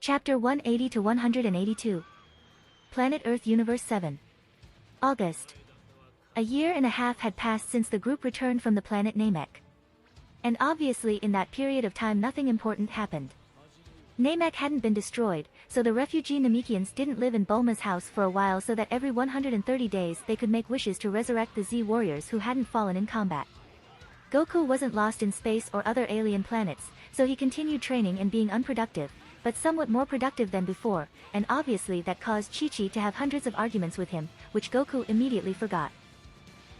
Chapter 180 to 182. Planet Earth Universe 7. August. A year and a half had passed since the group returned from the planet Namek. And obviously in that period of time nothing important happened. Namek hadn't been destroyed, so the refugee Namekians didn't live in Bulma's house for a while so that every 130 days they could make wishes to resurrect the Z warriors who hadn't fallen in combat. Goku wasn't lost in space or other alien planets, so he continued training and being unproductive, but somewhat more productive than before, and obviously that caused Chi-Chi to have hundreds of arguments with him, which Goku immediately forgot.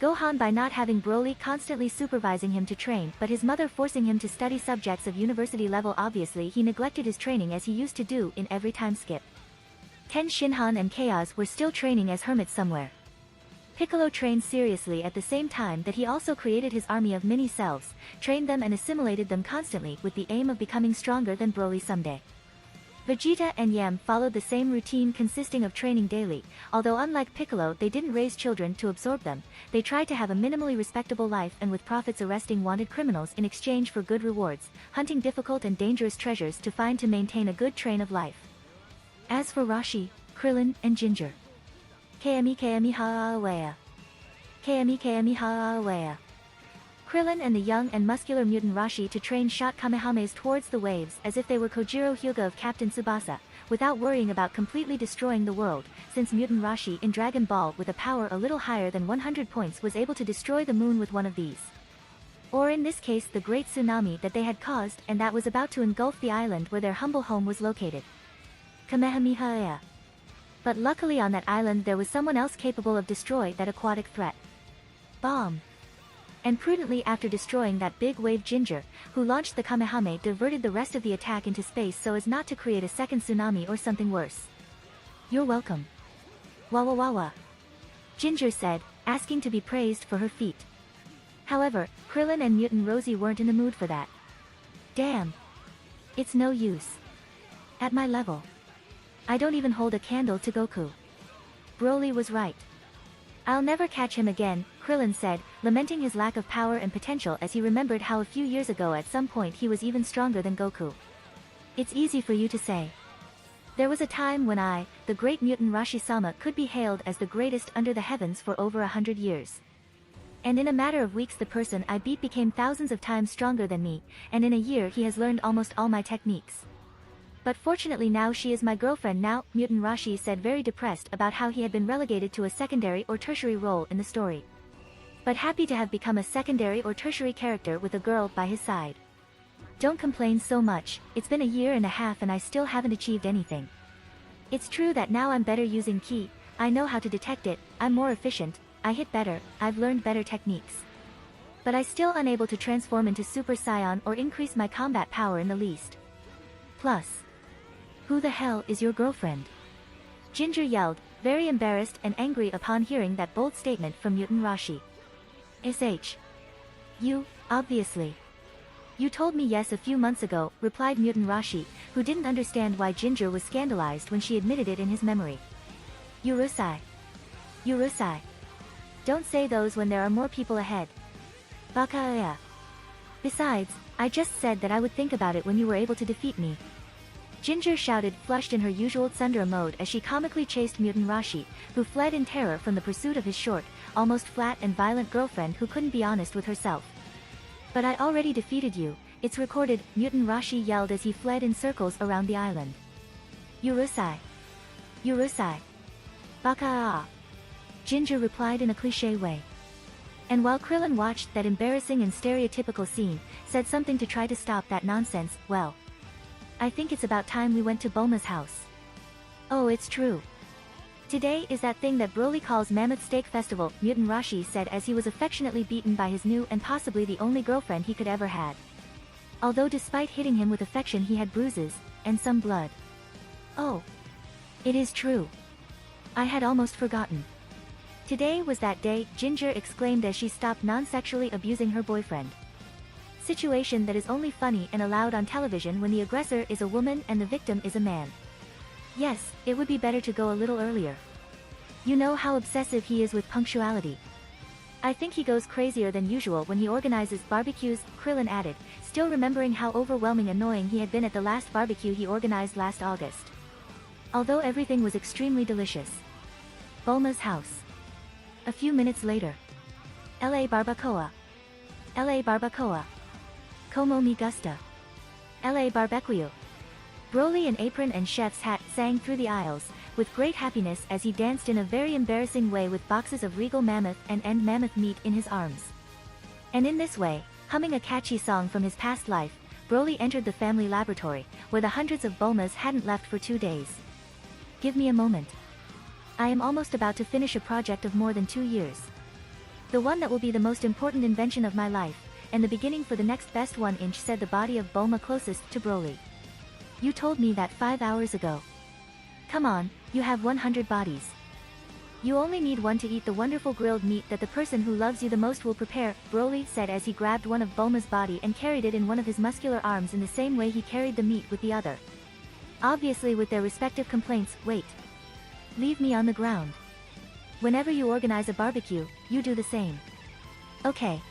Gohan by not having Broly constantly supervising him to train but his mother forcing him to study subjects of university level, obviously he neglected his training as he used to do in every time skip. Ten Shinhan and Chaos were still training as hermits somewhere. Piccolo trained seriously at the same time that he also created his army of mini-selves, trained them and assimilated them constantly with the aim of becoming stronger than Broly someday. Vegeta and Yam followed the same routine consisting of training daily, although unlike Piccolo they didn't raise children to absorb them, they tried to have a minimally respectable life and with profits arresting wanted criminals in exchange for good rewards, hunting difficult and dangerous treasures to find to maintain a good train of life. As for Rashi, Krillin, and Ginger. Kami Haawea. Kami Haawea. Krillin and the young and muscular mutant Rashi to train shot Kamehamehas towards the waves as if they were Kojiro Hyuga of Captain Tsubasa, without worrying about completely destroying the world, since mutant Rashi in Dragon Ball with a power a little higher than 100 points was able to destroy the moon with one of these. Or in this case the great tsunami that they had caused and that was about to engulf the island where their humble home was located. Kamehameha. But luckily on that island there was someone else capable of destroy that aquatic threat. Bomb. And prudently after destroying that big wave Ginger, who launched the Kamehame, diverted the rest of the attack into space so as not to create a second tsunami or something worse. You're welcome. Wawa wawa. Ginger said, asking to be praised for her feat. However, Krillin and Mutant Rosie weren't in the mood for that. Damn. It's no use. At my level. I don't even hold a candle to Goku. Broly was right. I'll never catch him again, Krillin said, lamenting his lack of power and potential as he remembered how a few years ago at some point he was even stronger than Goku. It's easy for you to say. There was a time when I, the great mutant Rashi-sama, could be hailed as the greatest under the heavens for over 100 years. And in a matter of weeks the person I beat became thousands of times stronger than me, and in a year he has learned almost all my techniques. But fortunately now she is my girlfriend now, Mutant Rashi said, very depressed about how he had been relegated to a secondary or tertiary role in the story. But happy to have become a secondary or tertiary character with a girl by his side. Don't complain so much, it's been a year and a half and I still haven't achieved anything. It's true that now I'm better using ki, I know how to detect it, I'm more efficient, I hit better, I've learned better techniques. But I still unable to transform into Super Saiyan or increase my combat power in the least. Plus. Who the hell is your girlfriend? Ginger yelled, very embarrassed and angry upon hearing that bold statement from Mutant Rashi. You, obviously. You told me yes a few months ago, replied Mutant Rashi, who didn't understand why Ginger was scandalized when she admitted it in his memory. Urusai. Don't say those when there are more people ahead. Baka. Besides, I just said that I would think about it when you were able to defeat me. Ginger shouted, flushed in her usual tsundere mode as she comically chased Mutant Rashi, who fled in terror from the pursuit of his short, almost flat and violent girlfriend who couldn't be honest with herself. But I already defeated you, it's recorded, Mutant Rashi yelled as he fled in circles around the island. Urusai. Baka. Ginger replied in a cliché way. And while Krillin watched that embarrassing and stereotypical scene, said something to try to stop that nonsense, well. I think it's about time we went to Bulma's house. Oh, it's true. Today is that thing that Broly calls Mammoth Steak Festival, Mutant Rashi said as he was affectionately beaten by his new and possibly the only girlfriend he could ever had. Although despite hitting him with affection he had bruises, and some blood. Oh. It is true. I had almost forgotten. Today was that day, Ginger exclaimed as she stopped non-sexually abusing her boyfriend. Situation that is only funny and allowed on television when the aggressor is a woman and the victim is a man. Yes, it would be better to go a little earlier. You know how obsessive he is with punctuality. I think he goes crazier than usual when he organizes barbecues, Krillin added, still remembering how overwhelming annoying he had been at the last barbecue he organized last August. Although everything was extremely delicious. Bulma's house. A few minutes later. LA Barbacoa. LA Barbacoa. Como me gusta. LA Barbecue. Broly in apron and chef's hat sang through the aisles, with great happiness as he danced in a very embarrassing way with boxes of regal mammoth and end mammoth meat in his arms. And in this way, humming a catchy song from his past life, Broly entered the family laboratory, where the hundreds of Bulmas hadn't left for 2 days. Give me a moment. I am almost about to finish a project of more than 2 years. The one that will be the most important invention of my life, and the beginning for the next best 1 inch, said the body of Bulma closest to Broly. You told me that 5 hours ago. Come on, you have 100 bodies. You only need one to eat the wonderful grilled meat that the person who loves you the most will prepare, Broly said as he grabbed one of Bulma's body and carried it in one of his muscular arms in the same way he carried the meat with the other. Obviously with their respective complaints. Wait. Leave me on the ground. Whenever you organize a barbecue, you do the same. Okay.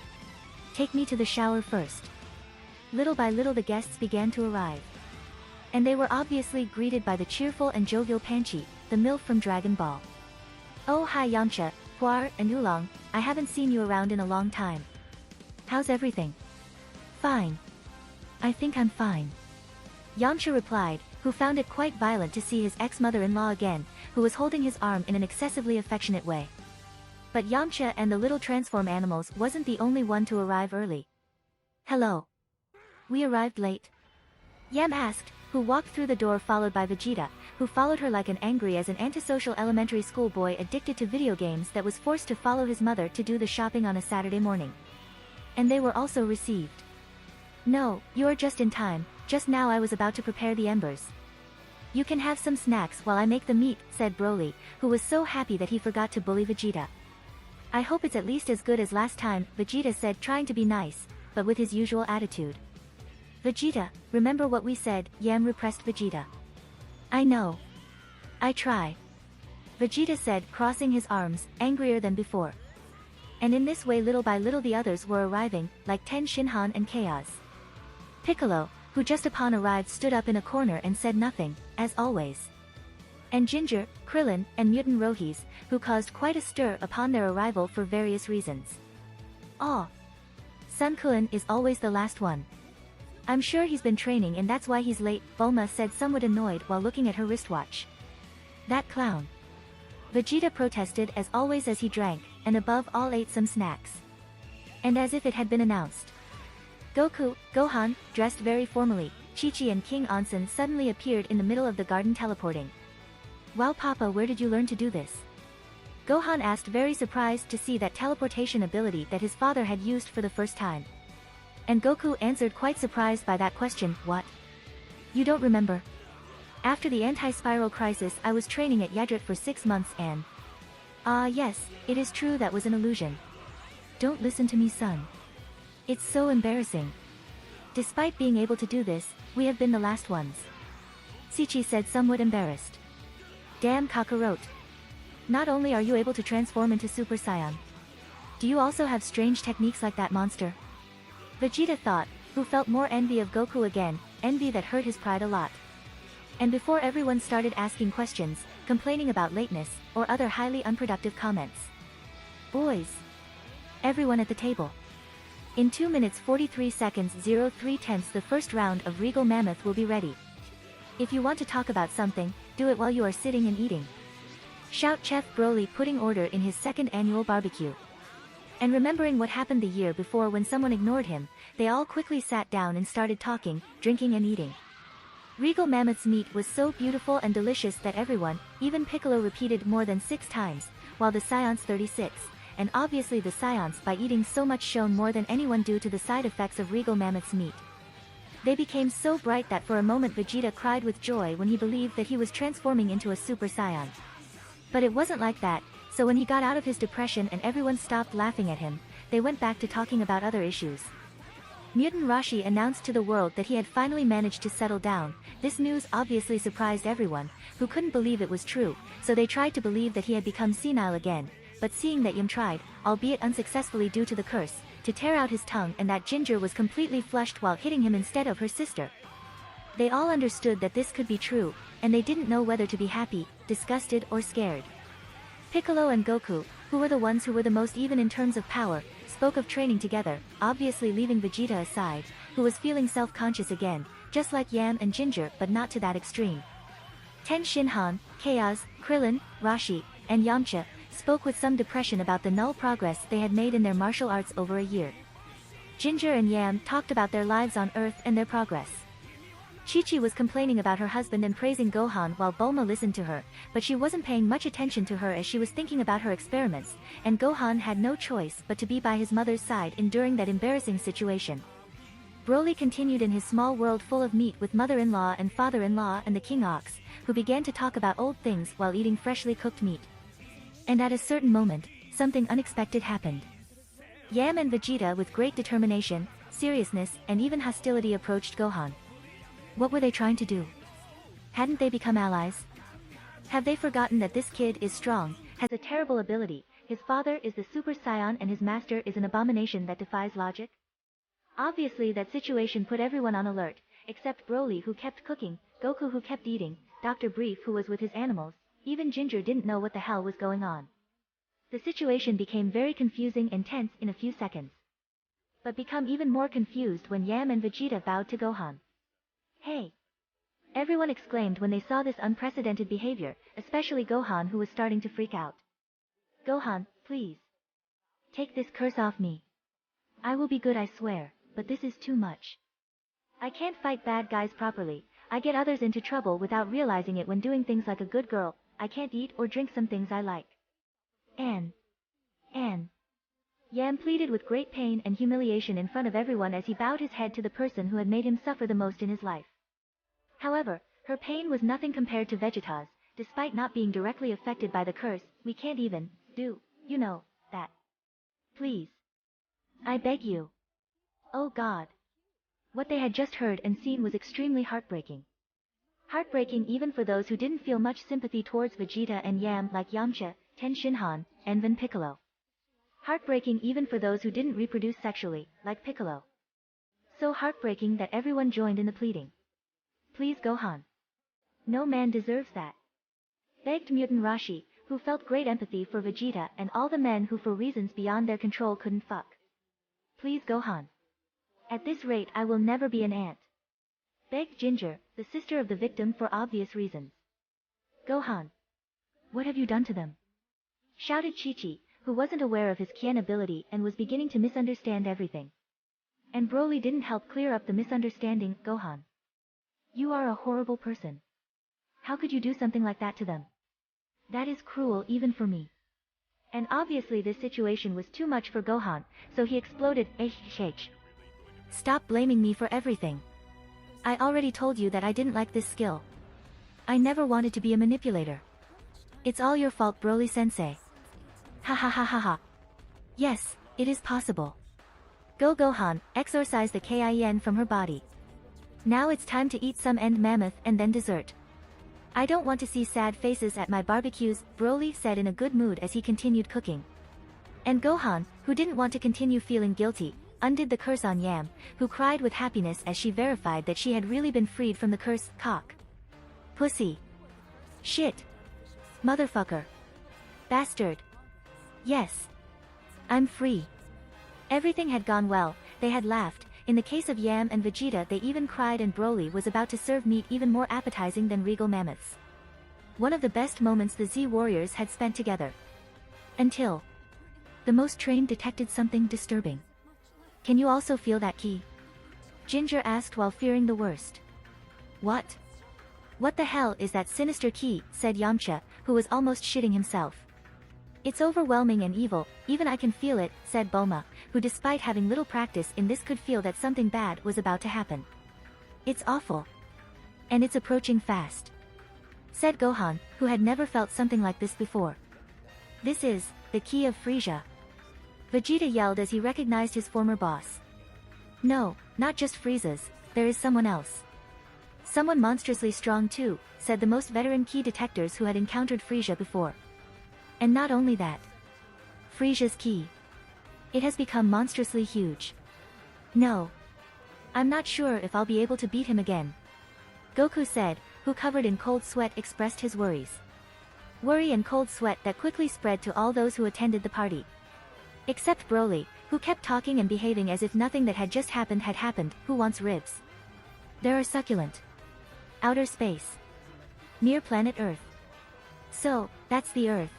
Take me to the shower first. Little by little the guests began to arrive. And they were obviously greeted by the cheerful and jovial Panchi, the MILF from Dragon Ball. Oh hi Yamcha, Puar, and Oolong, I haven't seen you around in a long time. How's everything? Fine. I think I'm fine. Yamcha replied, who found it quite violent to see his ex-mother-in-law again, who was holding his arm in an excessively affectionate way. But Yamcha and the little transform animals wasn't the only one to arrive early. Hello. We arrived late. Yam asked, who walked through the door followed by Vegeta, who followed her like an angry as an antisocial elementary school boy addicted to video games that was forced to follow his mother to do the shopping on a Saturday morning. And they were also received. No, you are just in time, just now I was about to prepare the embers. You can have some snacks while I make the meat, said Broly, who was so happy that he forgot to bully Vegeta. I hope it's at least as good as last time, Vegeta said, trying to be nice, but with his usual attitude. Vegeta, remember what we said, Yam repressed Vegeta. I know. I try. Vegeta said, crossing his arms, angrier than before. And in this way little by little the others were arriving, like Ten Shinhan and Chaos. Piccolo, who just upon arrived stood up in a corner and said nothing, as always. And Ginger, Krillin, and Mutant Rohis, who caused quite a stir upon their arrival for various reasons. Aw. Sun Kun is always the last one. I'm sure he's been training and that's why he's late, Bulma said somewhat annoyed while looking at her wristwatch. That clown. Vegeta protested as always as he drank, and above all ate some snacks. And as if it had been announced. Goku, Gohan, dressed very formally, Chi-Chi and King Onsen suddenly appeared in the middle of the garden teleporting. Wow Papa, where did you learn to do this? Gohan asked, very surprised to see that teleportation ability that his father had used for the first time. And Goku answered quite surprised by that question, what? You don't remember? After the anti-spiral crisis I was training at Yadrit for 6 months and... yes, it is true that was an illusion. Don't listen to me son. It's so embarrassing. Despite being able to do this, we have been the last ones. Chi-Chi said somewhat embarrassed. Damn Kakarot. Not only are you able to transform into Super Saiyan. Do you also have strange techniques like that monster? Vegeta thought, who felt more envy of Goku again, envy that hurt his pride a lot. And before everyone started asking questions, complaining about lateness, or other highly unproductive comments. Boys. Everyone at the table. In 2 minutes 43 seconds 03/10 the first round of Regal Mammoth will be ready. If you want to talk about something, do it while you are sitting and eating. Shout Chef Broly putting order in his second annual barbecue. And remembering what happened the year before when someone ignored him, they all quickly sat down and started talking, drinking and eating. Regal Mammoth's meat was so beautiful and delicious that everyone, even Piccolo repeated more than 6 times, while the Science 36, and obviously the Science by eating so much shone more than anyone due to the side effects of Regal Mammoth's meat. They became so bright that for a moment Vegeta cried with joy when he believed that he was transforming into a Super Saiyan. But it wasn't like that. So when he got out of his depression and everyone stopped laughing at him, they went back to talking about other issues. Mutant Rashi announced to the world that he had finally managed to settle down. This news obviously surprised everyone, who couldn't believe it was true, so they tried to believe that he had become senile again, but seeing that Yam tried, albeit unsuccessfully due to the curse, to tear out his tongue and that Ginger was completely flushed while hitting him instead of her sister. They all understood that this could be true, and they didn't know whether to be happy, disgusted or scared. Piccolo and Goku, who were the ones who were the most even in terms of power, spoke of training together, obviously leaving Vegeta aside, who was feeling self-conscious again, just like Yam and Ginger but not to that extreme. Ten Shinhan, Chaos, Krillin, Rashi, and Yamcha spoke with some depression about the null progress they had made in their martial arts over a year. Ginger and Yam talked about their lives on Earth and their progress. Chi-Chi was complaining about her husband and praising Gohan while Bulma listened to her, but she wasn't paying much attention to her as she was thinking about her experiments, and Gohan had no choice but to be by his mother's side enduring that embarrassing situation. Broly continued in his small world full of meat with mother-in-law and father-in-law and the King Ox, who began to talk about old things while eating freshly cooked meat. And at a certain moment, something unexpected happened. Yam and Vegeta with great determination, seriousness, and even hostility approached Gohan. What were they trying to do? Hadn't they become allies? Have they forgotten that this kid is strong, has a terrible ability, his father is the Super Saiyan and his master is an abomination that defies logic? Obviously that situation put everyone on alert, except Broly who kept cooking, Goku who kept eating, Dr. Brief who was with his animals, even Ginger didn't know what the hell was going on. The situation became very confusing and tense in a few seconds. But become even more confused when Yam and Vegeta bowed to Gohan. Hey! Everyone exclaimed when they saw this unprecedented behavior, especially Gohan who was starting to freak out. Gohan, please. Take this curse off me. I will be good, I swear, but this is too much. I can't fight bad guys properly, I get others into trouble without realizing it when doing things like a good girl, I can't eat or drink some things I like. Anne. Yam pleaded with great pain and humiliation in front of everyone as he bowed his head to the person who had made him suffer the most in his life. However, her pain was nothing compared to Vegeta's, despite not being directly affected by the curse, we can't even, do, you know, that. Please. I beg you. Oh God. What they had just heard and seen was extremely heartbreaking. Heartbreaking even for those who didn't feel much sympathy towards Vegeta and Yam like Yamcha, Ten Shinhan, and Van Piccolo. Heartbreaking even for those who didn't reproduce sexually, like Piccolo. So heartbreaking that everyone joined in the pleading. Please Gohan. No man deserves that. Begged Mutant Rashi, who felt great empathy for Vegeta and all the men who for reasons beyond their control couldn't fuck. Please Gohan. At this rate I will never be an aunt. Begged Ginger, the sister of the victim for obvious reasons. Gohan. What have you done to them? Shouted Chi-Chi, who wasn't aware of his Qian ability and was beginning to misunderstand everything. And Broly didn't help clear up the misunderstanding, Gohan. You are a horrible person. How could you do something like that to them? That is cruel even for me. And obviously this situation was too much for Gohan, so he exploded, Stop blaming me for everything. I already told you that I didn't like this skill. I never wanted to be a manipulator. It's all your fault, Broly-sensei. Ha ha ha ha ha. Yes, it is possible. Go Gohan, exorcise the Kaien from her body. Now it's time to eat some end mammoth and then dessert. I don't want to see sad faces at my barbecues, Broly said in a good mood as he continued cooking. And Gohan, who didn't want to continue feeling guilty, undid the curse on Yam, who cried with happiness as she verified that she had really been freed from the curse, cock. Pussy. Shit. Motherfucker. Bastard. Yes. I'm free. Everything had gone well, they had laughed, in the case of Yam and Vegeta they even cried and Broly was about to serve meat even more appetizing than regal mammoths. One of the best moments the Z warriors had spent together. Until the most trained detected something disturbing. Can you also feel that ki? Ginger asked while fearing the worst. What? What the hell is that sinister ki, said Yamcha, who was almost shitting himself. It's overwhelming and evil, even I can feel it, said Bulma, who despite having little practice in this could feel that something bad was about to happen. It's awful. And it's approaching fast. Said Gohan, who had never felt something like this before. This is the key of Frieza. Vegeta yelled as he recognized his former boss. No, not just Frieza's, there is someone else. Someone monstrously strong too, said the most veteran key detectors who had encountered Frieza before. And not only that. Frisia's key. It has become monstrously huge. No. I'm not sure if I'll be able to beat him again. Goku said, who covered in cold sweat expressed his worries. Worry and cold sweat that quickly spread to all those who attended the party. Except Broly, who kept talking and behaving as if nothing that had just happened had happened. Who wants ribs? There are succulent. Outer space. Near planet Earth. So, that's the Earth.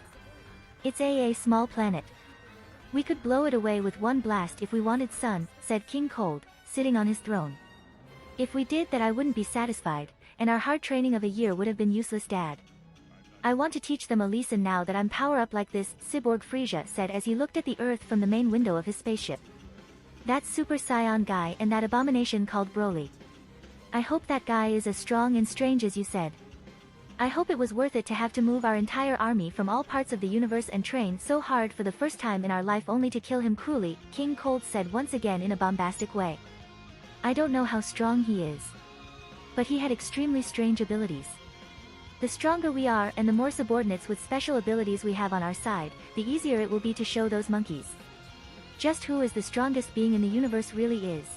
It's a small planet. We could blow it away with one blast if we wanted, son, said King Cold, sitting on his throne. If we did that I wouldn't be satisfied, and our hard training of a year would have been useless, Dad. I want to teach them a lesson now that I'm power up like this, Cyborg Frisia said as he looked at the Earth from the main window of his spaceship. That Super Saiyan guy and that abomination called Broly. I hope that guy is as strong and strange as you said. I hope it was worth it to have to move our entire army from all parts of the universe and train so hard for the first time in our life only to kill him cruelly, King Cold said once again in a bombastic way. I don't know how strong he is. But he had extremely strange abilities. The stronger we are and the more subordinates with special abilities we have on our side, the easier it will be to show those monkeys. Just who is the strongest being in the universe really is.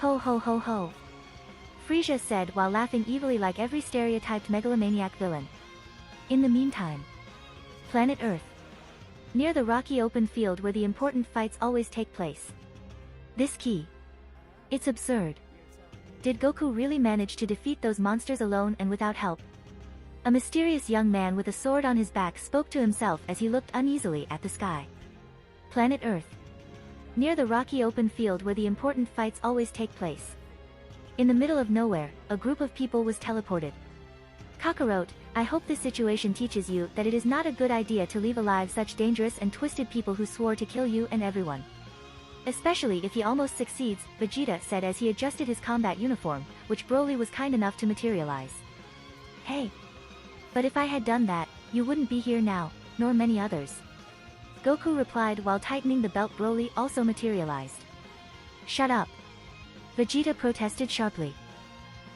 Ho ho ho ho. Frisia said while laughing evilly like every stereotyped megalomaniac villain. In the meantime. Planet Earth. Near the rocky open field where the important fights always take place. This key. It's absurd. Did Goku really manage to defeat those monsters alone and without help? A mysterious young man with a sword on his back spoke to himself as he looked uneasily at the sky. Planet Earth. Near the rocky open field where the important fights always take place. In the middle of nowhere, a group of people was teleported. Kakarot, I hope this situation teaches you that it is not a good idea to leave alive such dangerous and twisted people who swore to kill you and everyone. Especially if he almost succeeds, Vegeta said as he adjusted his combat uniform, which Broly was kind enough to materialize. Hey. But if I had done that, you wouldn't be here now, nor many others. Goku replied while tightening the belt. Broly also materialized. Shut up. Vegeta protested sharply.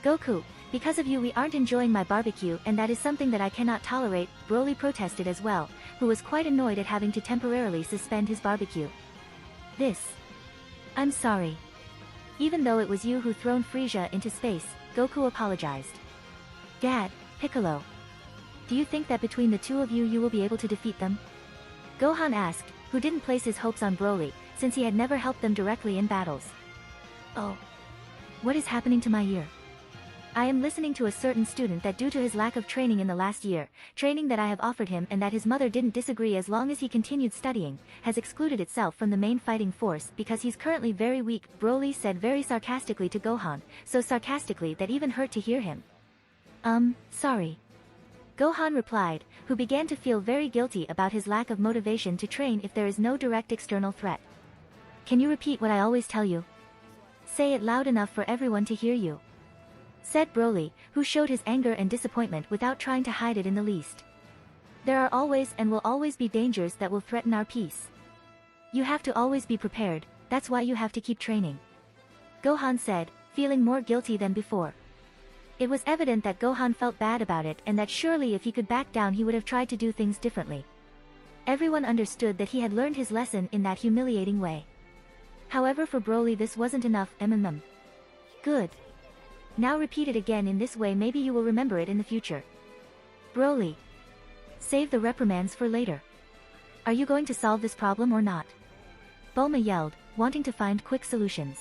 Goku, because of you we aren't enjoying my barbecue and that is something that I cannot tolerate, Broly protested as well, who was quite annoyed at having to temporarily suspend his barbecue. I'm sorry. Even though it was you who thrown Frisia into space, Goku apologized. Dad, Piccolo. Do you think that between the two of you will be able to defeat them? Gohan asked, who didn't place his hopes on Broly, since he had never helped them directly in battles. Oh. What is happening to my ear? I am listening to a certain student that due to his lack of training in the last year, training that I have offered him and that his mother didn't disagree as long as he continued studying, has excluded itself from the main fighting force because he's currently very weak, Broly said very sarcastically to Gohan, so sarcastically that even hurt to hear him. Sorry. Gohan replied, who began to feel very guilty about his lack of motivation to train if there is no direct external threat. Can you repeat what I always tell you? Say it loud enough for everyone to hear you. Said Broly, who showed his anger and disappointment without trying to hide it in the least. There are always and will always be dangers that will threaten our peace. You have to always be prepared, that's why you have to keep training. Gohan said, feeling more guilty than before. It was evident that Gohan felt bad about it and that surely if he could back down he would have tried to do things differently. Everyone understood that he had learned his lesson in that humiliating way. However, for Broly this wasn't enough. Good. Now repeat it again in this way, maybe you will remember it in the future. Broly. Save the reprimands for later. Are you going to solve this problem or not? Bulma yelled, wanting to find quick solutions.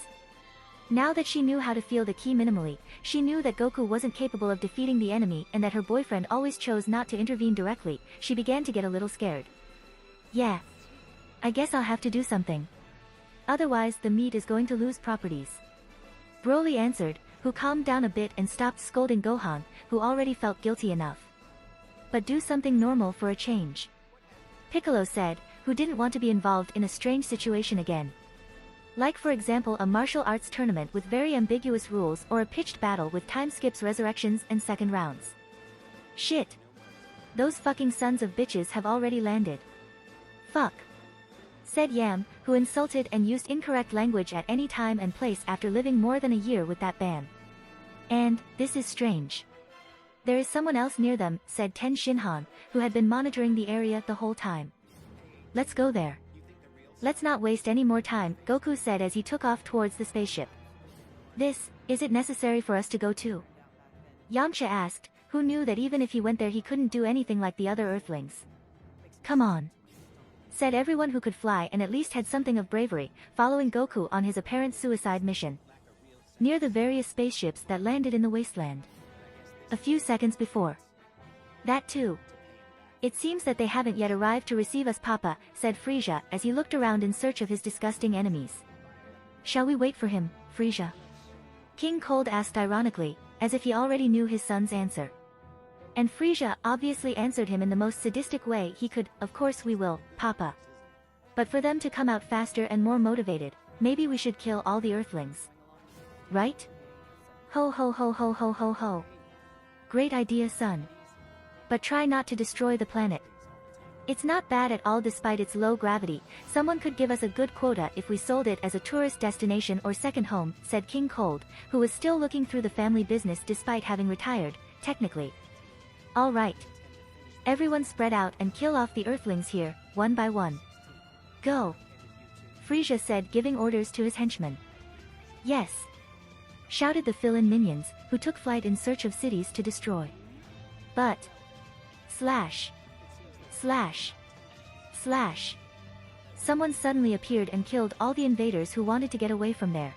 Now that she knew how to feel the key minimally, she knew that Goku wasn't capable of defeating the enemy and that her boyfriend always chose not to intervene directly, she began to get a little scared. Yeah. I guess I'll have to do something. Otherwise the meat is going to lose properties. Broly answered, who calmed down a bit and stopped scolding Gohan, who already felt guilty enough. But do something normal for a change. Piccolo said, who didn't want to be involved in a strange situation again. Like for example a martial arts tournament with very ambiguous rules or a pitched battle with time skips, resurrections and second rounds. Shit. Those fucking sons of bitches have already landed. Fuck. Said Yam, who insulted and used incorrect language at any time and place after living more than a year with that ban. And, this is strange. There is someone else near them, said Ten Shinhan, who had been monitoring the area the whole time. Let's go there. Let's not waste any more time, Goku said as he took off towards the spaceship. Is it necessary for us to go too? Yamcha asked, who knew that even if he went there he couldn't do anything like the other Earthlings. Come on, said everyone who could fly and at least had something of bravery, following Goku on his apparent suicide mission. Near the various spaceships that landed in the wasteland. A few seconds before. That too. It seems that they haven't yet arrived to receive us, Papa, said Frieza as he looked around in search of his disgusting enemies. Shall we wait for him, Frieza? King Cold asked ironically, as if he already knew his son's answer. And Frieza obviously answered him in the most sadistic way he could, of course we will, Papa. But for them to come out faster and more motivated, maybe we should kill all the Earthlings. Right? Ho ho ho ho ho ho ho. Great idea, son. But try not to destroy the planet. It's not bad at all despite its low gravity, someone could give us a good quota if we sold it as a tourist destination or second home, said King Cold, who was still looking through the family business despite having retired, technically. All right. Everyone spread out and kill off the Earthlings here, one by one. Go. Frieza said, giving orders to his henchmen. Yes. Shouted the fill-in minions, who took flight in search of cities to destroy. But... Slash. Slash. Slash. Someone suddenly appeared and killed all the invaders who wanted to get away from there.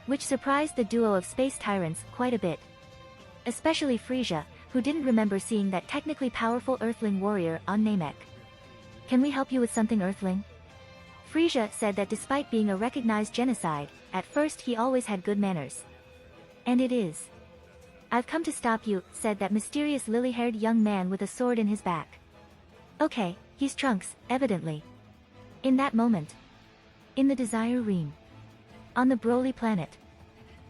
Which surprised the duo of space tyrants quite a bit. Especially Frieza, who didn't remember seeing that technically powerful Earthling warrior on Namek. Can we help you with something, Earthling? Frieza said that despite being a recognized genocide, at first he always had good manners. And it is. I've come to stop you, said that mysterious lily-haired young man with a sword in his back. Okay, he's Trunks, evidently. In that moment. In the Desire Realm. On the Broly planet.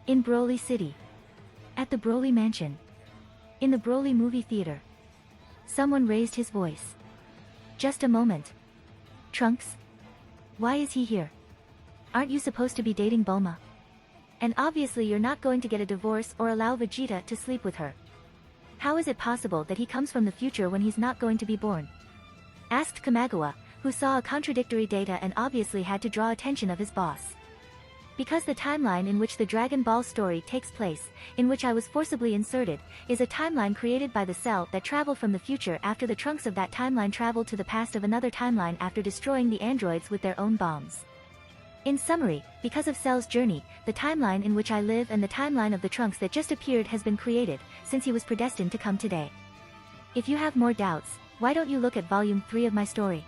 In Broly City. At the Broly Mansion. In the Broly movie theater. Someone raised his voice. Just a moment. Trunks? Why is he here? Aren't you supposed to be dating Bulma? And obviously you're not going to get a divorce or allow Vegeta to sleep with her. How is it possible that he comes from the future when he's not going to be born? Asked Kamigawa, who saw a contradictory data and obviously had to draw attention of his boss. Because the timeline in which the Dragon Ball story takes place, in which I was forcibly inserted, is a timeline created by the Cell that traveled from the future after the Trunks of that timeline traveled to the past of another timeline after destroying the androids with their own bombs. In summary, because of Cell's journey, the timeline in which I live and the timeline of the Trunks that just appeared has been created, since he was predestined to come today. If you have more doubts, why don't you look at volume 3 of my story?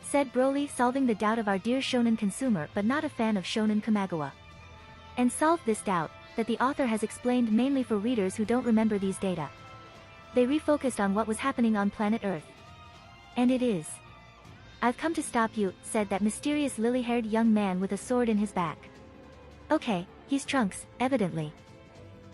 Said Broly, solving the doubt of our dear shonen consumer but not a fan of shonen Kamigawa. And solved this doubt, that the author has explained mainly for readers who don't remember these data. They refocused on what was happening on planet Earth. And it is. I've come to stop you, said that mysterious lily-haired young man with a sword in his back. Okay, he's Trunks, evidently.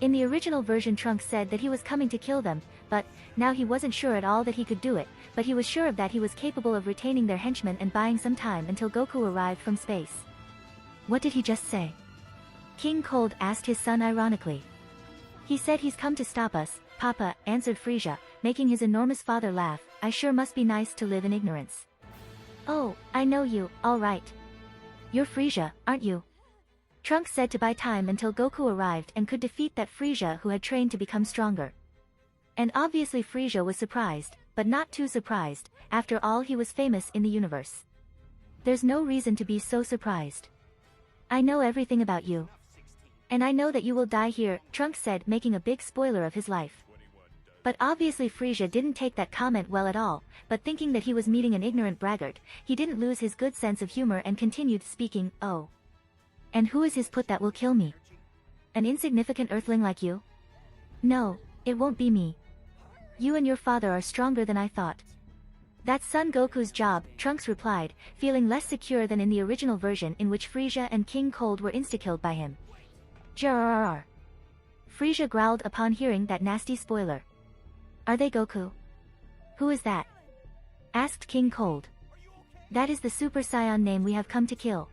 In the original version Trunks said that he was coming to kill them, but, now he wasn't sure at all that he could do it, but he was sure of that he was capable of retaining their henchmen and buying some time until Goku arrived from space. What did he just say? King Cold asked his son ironically. He said he's come to stop us, Papa, answered Frieza, making his enormous father laugh. I sure must be nice to live in ignorance. Oh, I know you, all right. You're Frieza, aren't you? Trunks said to buy time until Goku arrived and could defeat that Frieza who had trained to become stronger. And obviously Frieza was surprised, but not too surprised, after all he was famous in the universe. There's no reason to be so surprised. I know everything about you. And I know that you will die here, Trunks said, making a big spoiler of his life. But obviously Frieza didn't take that comment well at all, but thinking that he was meeting an ignorant braggart, he didn't lose his good sense of humor and continued speaking, oh. And who is his put that will kill me? An insignificant earthling like you? No, it won't be me. You and your father are stronger than I thought. That's Son Goku's job, Trunks replied, feeling less secure than in the original version in which Frieza and King Cold were insta-killed by him. Jrrrr. Frieza growled upon hearing that nasty spoiler. Are they Goku? Who is that? Asked King Cold. That is the Super Saiyan name we have come to kill.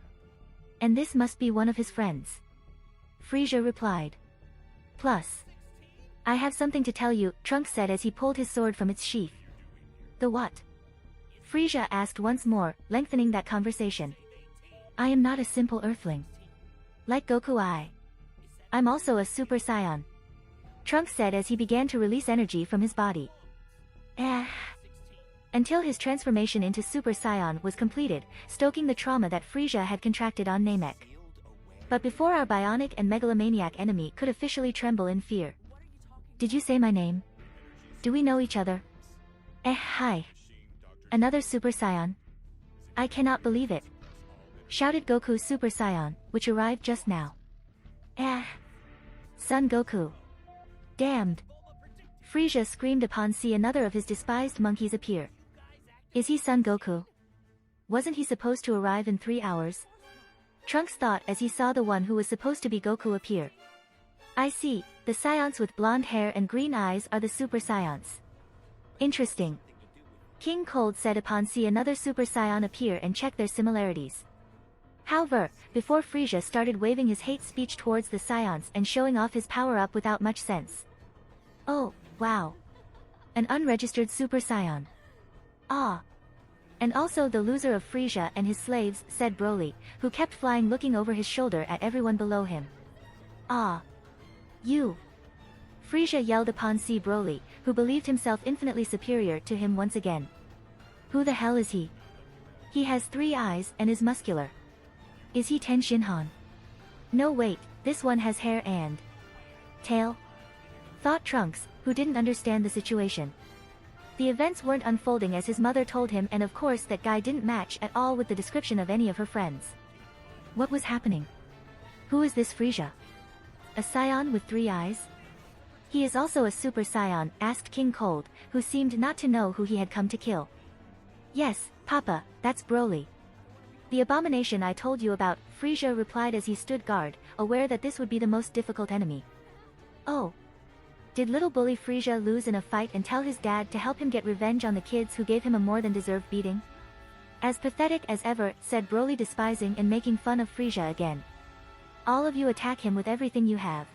And this must be one of his friends. Frieza replied. Plus. I have something to tell you, Trunks said as he pulled his sword from its sheath. The what? Frieza asked once more, lengthening that conversation. I am not a simple Earthling. Like Goku I'm also a Super Saiyan. Trunks said as he began to release energy from his body. Until his transformation into Super Saiyan was completed, stoking the trauma that Frieza had contracted on Namek. But before our bionic and megalomaniac enemy could officially tremble in fear. Did you say my name? Do we know each other? Hi. Another Super Saiyan? I cannot believe it. Shouted Goku's Super Saiyan, which arrived just now. Son Goku. Damned. Frieza screamed upon seeing another of his despised monkeys appear. Is he Son Goku? Wasn't he supposed to arrive in 3 hours? Trunks thought as he saw the one who was supposed to be Goku appear. I see, the Saiyans with blonde hair and green eyes are the Super Saiyans. Interesting. King Cold said upon seeing another Super Saiyan appear and check their similarities. However, before Frieza started waving his hate speech towards the Saiyans and showing off his power-up without much sense. Oh, wow. An unregistered Super Saiyan. Ah. And also the loser of Frieza and his slaves, said Broly, who kept flying looking over his shoulder at everyone below him. Ah. You. Frieza yelled upon C. Broly, who believed himself infinitely superior to him once again. Who the hell is he? He has 3 eyes and is muscular. Is he Ten Shinhan? No wait, this one has hair and tail? Thought Trunks, who didn't understand the situation. The events weren't unfolding as his mother told him, and of course that guy didn't match at all with the description of any of her friends. What was happening? Who is this Frieza? A Saiyan with 3 eyes? He is also a Super Saiyan, asked King Cold, who seemed not to know who he had come to kill. Yes, Papa, that's Broly. The abomination I told you about, Frieza replied as he stood guard, aware that this would be the most difficult enemy. Oh. Did little bully Frieza lose in a fight and tell his dad to help him get revenge on the kids who gave him a more than deserved beating? As pathetic as ever, said Broly, despising and making fun of Frieza again. All of you attack him with everything you have.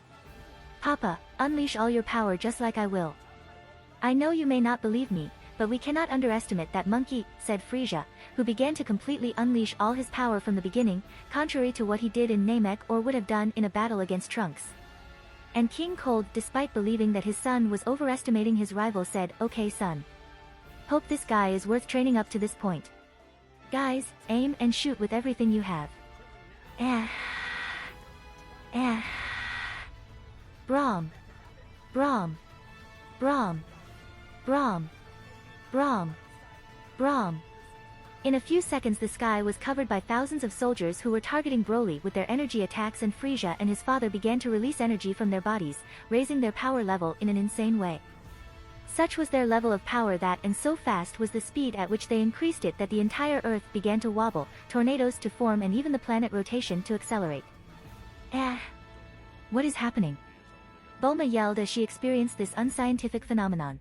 Papa, unleash all your power just like I will. I know you may not believe me, but we cannot underestimate that monkey, said Frieza, who began to completely unleash all his power from the beginning, contrary to what he did in Namek or would have done in a battle against Trunks. And King Cold, despite believing that his son was overestimating his rival, said, okay son. Hope this guy is worth training up to this point. Guys, aim and shoot with everything you have. Braum. Braum. Braum. Braum. Braum. Braum. In a few seconds the sky was covered by thousands of soldiers who were targeting Broly with their energy attacks, and Frieza and his father began to release energy from their bodies, raising their power level in an insane way. Such was their level of power that, and so fast was the speed at which they increased it, that the entire Earth began to wobble, tornadoes to form, and even the planet rotation to accelerate. What is happening? Bulma yelled as she experienced this unscientific phenomenon.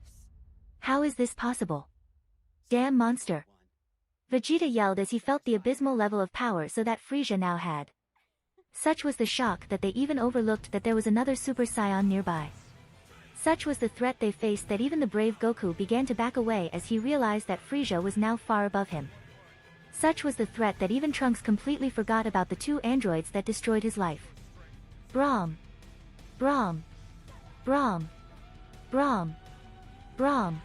How is this possible? Damn monster! Vegeta yelled as he felt the abysmal level of power so that Frieza now had. Such was the shock that they even overlooked that there was another Super Saiyan nearby. Such was the threat they faced that even the brave Goku began to back away as he realized that Frieza was now far above him. Such was the threat that even Trunks completely forgot about the 2 androids that destroyed his life. Braum. Braum. Braum. Braum. Braum.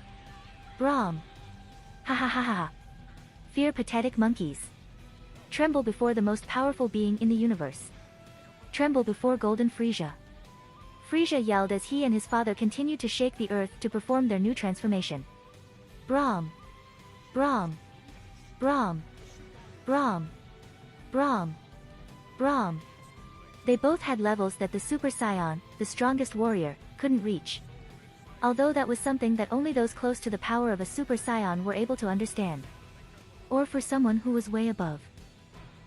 Braum. Ha ha ha ha. Fear pathetic monkeys. Tremble before the most powerful being in the universe. Tremble before Golden Frieza. Frieza yelled as he and his father continued to shake the earth to perform their new transformation. Braum. Braum. Braum. Braum. Braum. Braum. They both had levels that the Super Saiyan, the strongest warrior, couldn't reach. Although that was something that only those close to the power of a Super Saiyan were able to understand. Or for someone who was way above.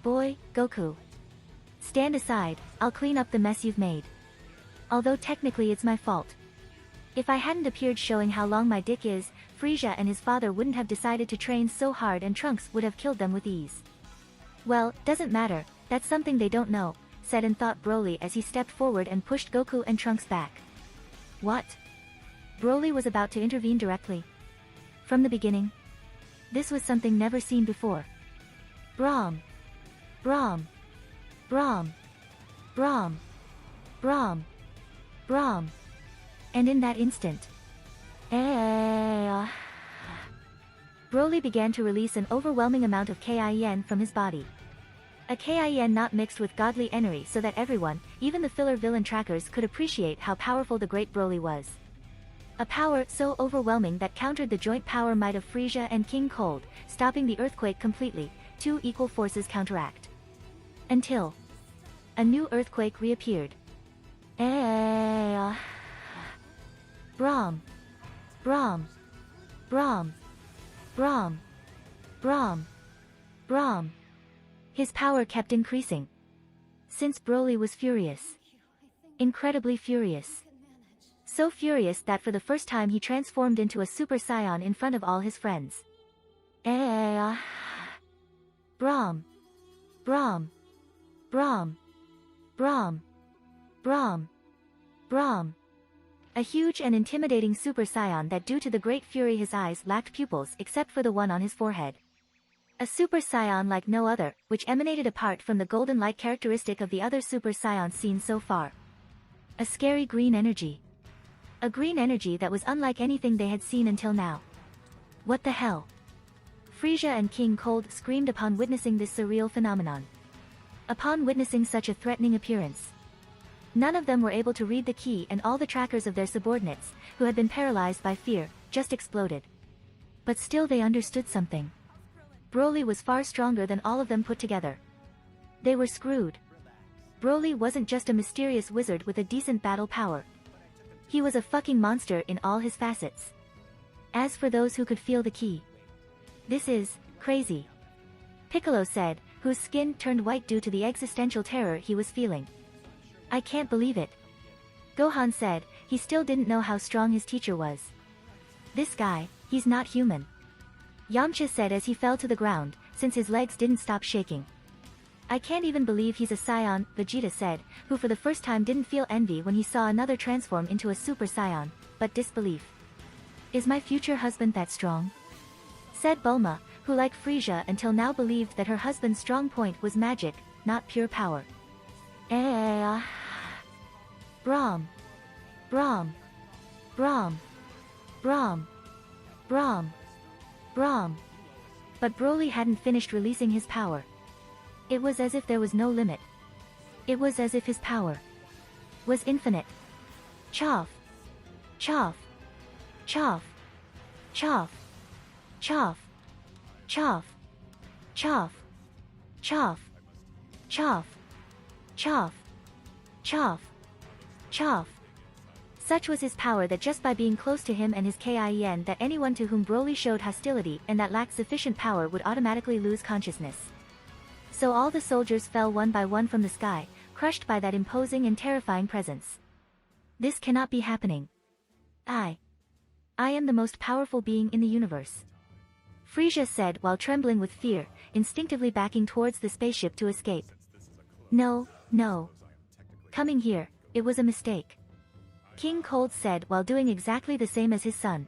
Boy, Goku. Stand aside, I'll clean up the mess you've made. Although technically it's my fault. If I hadn't appeared showing how long my dick is, Frieza and his father wouldn't have decided to train so hard, and Trunks would have killed them with ease. Well, doesn't matter, that's something they don't know, said and thought Broly as he stepped forward and pushed Goku and Trunks back. What? Broly was about to intervene directly. From the beginning? This was something never seen before. Brahm! Brahm! Brahm! Brahm! Brahm! Brahm! And in that instant, Broly began to release an overwhelming amount of Kaioshin from his body. A Kaioshin not mixed with godly energy, so that everyone, even the filler villain trackers, could appreciate how powerful the great Broly was. A power so overwhelming that countered the joint power might of Frieza and King Cold, stopping the earthquake completely. Two equal forces counteract. Until a new earthquake reappeared. Brahm! Brahm! Brahm! Brahm! Brahm! Brahm! His power kept increasing. Since Broly was furious. Incredibly furious. So furious that for the first time he transformed into a Super Saiyan in front of all his friends. Brahm! Brahm! Brahm! Brahm! Brahm! Brahm! A huge and intimidating Super Saiyan that due to the great fury his eyes lacked pupils except for the one on his forehead. A Super Saiyan like no other, which emanated apart from the golden light characteristic of the other Super Saiyans seen so far. A scary green energy. A green energy that was unlike anything they had seen until now. What the hell? Frieza and King Cold screamed upon witnessing this surreal phenomenon. Upon witnessing such a threatening appearance. None of them were able to read the key, and all the trackers of their subordinates, who had been paralyzed by fear, just exploded. But still they understood something. Broly was far stronger than all of them put together. They were screwed. Broly wasn't just a mysterious wizard with a decent battle power. He was a fucking monster in all his facets. As for those who could feel the key. This is crazy. Piccolo said, whose skin turned white due to the existential terror he was feeling. I can't believe it. Gohan said, he still didn't know how strong his teacher was. This guy, he's not human. Yamcha said as he fell to the ground, since his legs didn't stop shaking. I can't even believe he's a Saiyan, Vegeta said, who for the first time didn't feel envy when he saw another transform into a Super Saiyan, but disbelief. Is my future husband that strong? Said Bulma, who like Frieza until now believed that her husband's strong point was magic, not pure power. Brahm! Brahm! Brahm! Brahm! Brahm! Brahm! But Broly hadn't finished releasing his power. It was as if there was no limit. It was as if his power was infinite. Choff! Choff! Choff! Choff! Choff! Choff! Choff! Choff! Choff! Choff! Choff! Choff! Such was his power that just by being close to him and his Kaioshin that anyone to whom Broly showed hostility and that lacked sufficient power would automatically lose consciousness. So all the soldiers fell one by one from the sky, crushed by that imposing and terrifying presence. This cannot be happening. I am the most powerful being in the universe. Frieza said while trembling with fear, instinctively backing towards the spaceship to escape. No, no. Coming here, it was a mistake. King Cold said while doing exactly the same as his son.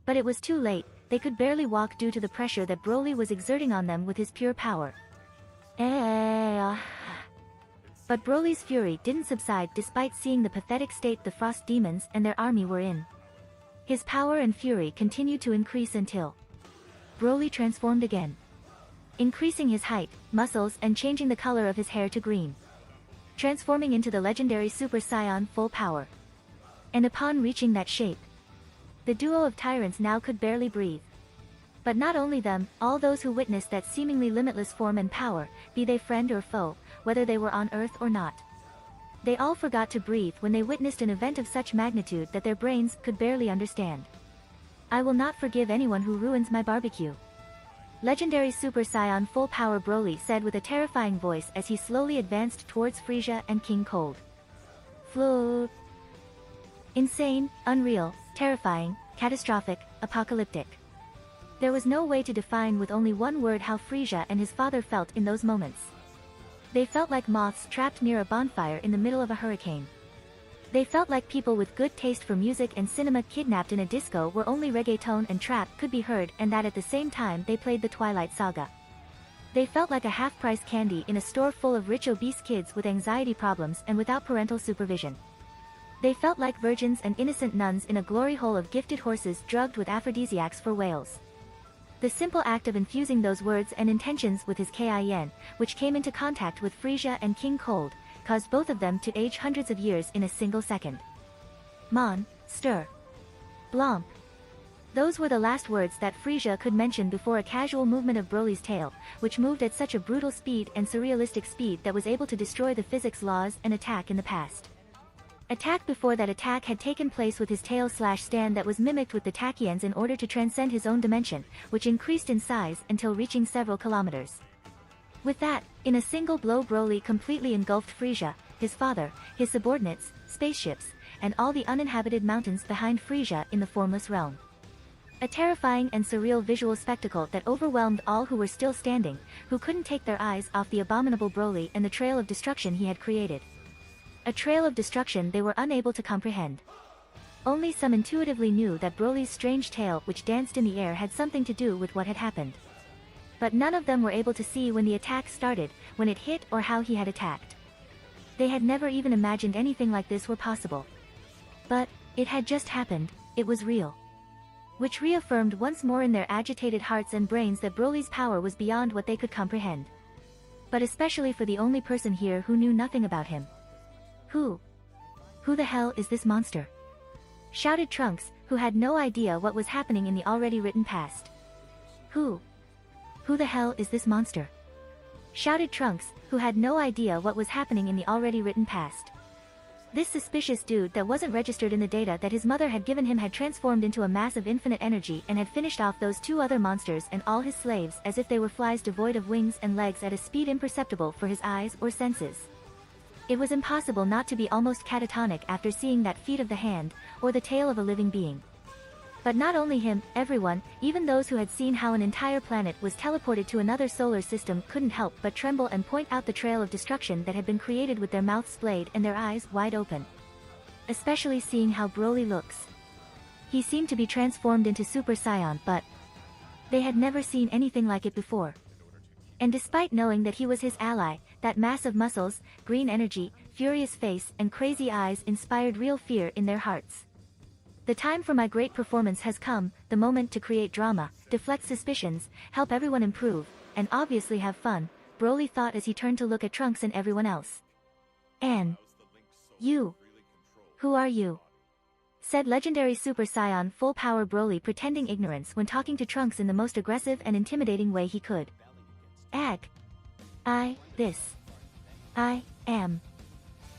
But it was too late, they could barely walk due to the pressure that Broly was exerting on them with his pure power. But Broly's fury didn't subside despite seeing the pathetic state the Frost Demons and their army were in. His power and fury continued to increase until Broly transformed again. Increasing his height, muscles and changing the color of his hair to green. Transforming into the legendary Super Saiyan full power. And upon reaching that shape, the duo of tyrants now could barely breathe. But not only them, all those who witnessed that seemingly limitless form and power, be they friend or foe, whether they were on Earth or not. They all forgot to breathe when they witnessed an event of such magnitude that their brains could barely understand. I will not forgive anyone who ruins my barbecue. Legendary Super Saiyan full power Broly said with a terrifying voice as he slowly advanced towards Frieza and King Cold. Float. Insane, unreal, terrifying, catastrophic, apocalyptic. There was no way to define with only one word how Frieza and his father felt in those moments. They felt like moths trapped near a bonfire in the middle of a hurricane. They felt like people with good taste for music and cinema kidnapped in a disco where only reggaeton and trap could be heard, and that at the same time they played the Twilight Saga. They felt like a half-price candy in a store full of rich obese kids with anxiety problems and without parental supervision. They felt like virgins and innocent nuns in a glory hole of gifted horses drugged with aphrodisiacs for whales. The simple act of infusing those words and intentions with his Kin, which came into contact with Frisia and King Cold, caused both of them to age hundreds of years in a single second. Mon, stir. Blomp. Those were the last words that Frisia could mention before a casual movement of Broly's tail, which moved at such a brutal speed and surrealistic speed that was able to destroy the physics laws and attack in the past. Attack before that attack had taken place with his tail/stand that was mimicked with the tachyons in order to transcend his own dimension, which increased in size until reaching several kilometers. With that, in a single blow Broly completely engulfed Frisia, his father, his subordinates, spaceships, and all the uninhabited mountains behind Frisia in the formless realm. A terrifying and surreal visual spectacle that overwhelmed all who were still standing, who couldn't take their eyes off the abominable Broly and the trail of destruction he had created. A trail of destruction they were unable to comprehend. Only some intuitively knew that Broly's strange tail which danced in the air had something to do with what had happened. But none of them were able to see when the attack started, when it hit, or how he had attacked. They had never even imagined anything like this were possible. But, it had just happened, it was real. Which reaffirmed once more in their agitated hearts and brains that Broly's power was beyond what they could comprehend. But especially for the only person here who knew nothing about him. Who the hell is this monster? Shouted Trunks, who had no idea what was happening in the already written past. Who the hell is this monster? Shouted Trunks, who had no idea what was happening in the already written past. This suspicious dude that wasn't registered in the data that his mother had given him had transformed into a mass of infinite energy and had finished off those two other monsters and all his slaves as if they were flies devoid of wings and legs at a speed imperceptible for his eyes or senses. It was impossible not to be almost catatonic after seeing that feat of the hand, or the tail of a living being. But not only him, everyone, even those who had seen how an entire planet was teleported to another solar system couldn't help but tremble and point out the trail of destruction that had been created with their mouths splayed and their eyes wide open. Especially seeing how Broly looks. He seemed to be transformed into Super Saiyan, but they had never seen anything like it before. And despite knowing that he was his ally, that mass of muscles, green energy, furious face and crazy eyes inspired real fear in their hearts. The time for my great performance has come, the moment to create drama, deflect suspicions, help everyone improve, and obviously have fun, Broly thought as he turned to look at Trunks and everyone else. And you? Who are you? Said legendary Super Saiyan full power Broly pretending ignorance when talking to Trunks in the most aggressive and intimidating way he could. I am.